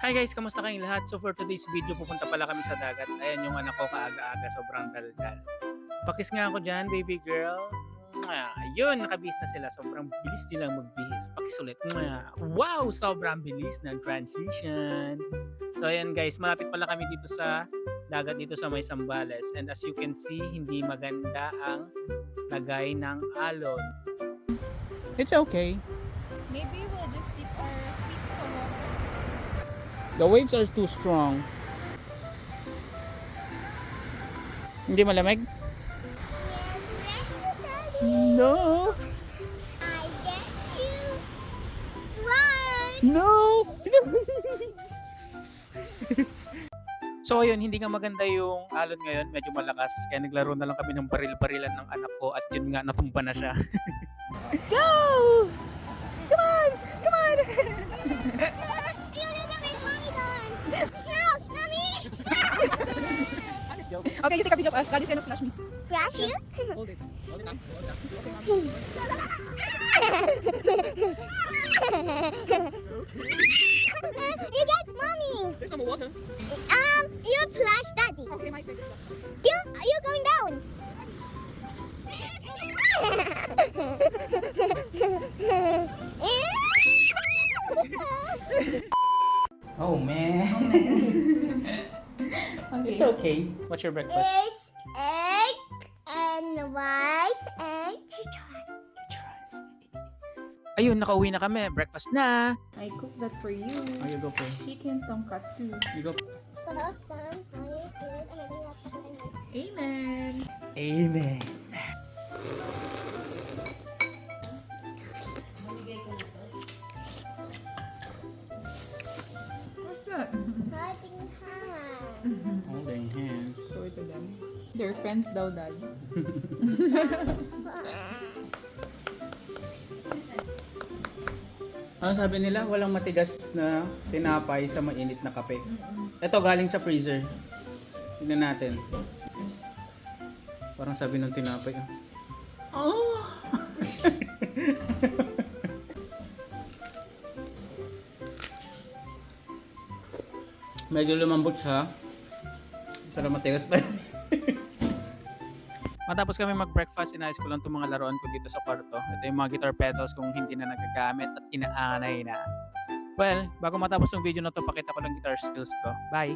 Hi guys, kamusta kayong lahat? So for today's video, pupunta pala kami sa dagat. Ayan yung anak ko kaaga-aga, sobrang daldal. Pakis nga ako dyan, baby girl. Ayun, nakabihis na sila. Sobrang bilis nilang magbihis. Pakis ulit. Wow, sobrang bilis ng transition. So ayan guys, malapit pala kami dito sa dagat dito sa may Zambales. And as you can see, hindi maganda ang lagay ng alon. It's okay. Maybe we'll just dip our feet sa water. The waves are too strong. Hindi malamig? No. I get you. Run. No. So ayun, hindi nga maganda yung alon ngayon, medyo malakas. Kaya naglaro na lang kami ng baril-barilan ng anak ko at yun nga, natumba na siya. Go! Come on! Come on! You need to make mommy done. No, mommy. Okay, you take a video of us. Daddy's gonna flash me. Flash you? Hold it. Hold it up. You get mommy. There's no water. You flash daddy. Okay, my turn. You're going down. Oh man. Okay. It's okay. What's your breakfast? It's egg and rice and chicken. Ayun, nakauwi na kami. Breakfast na. I cooked that for you. Oh, you go first. Chicken tonkatsu. You go. Amen. Amen. What's that? Holding hands. Holding hands. Show it to them. They're friends daw, Dad. Ano sabi nila? Walang matigas na tinapay sa mainit na kape. Ito galing sa freezer. Tignan natin. Parang sabi ng tinapay. Oh! Medyo lumambot siya. Pero matigas pa. Matapos kami mag-breakfast, inayos ko lang itong mga laruan ko dito sa kwarto. Ito yung mga guitar pedals kung hindi na nagagamit at inaanay na. Well, bago matapos yung video na to, pakita ko lang guitar skills ko. Bye!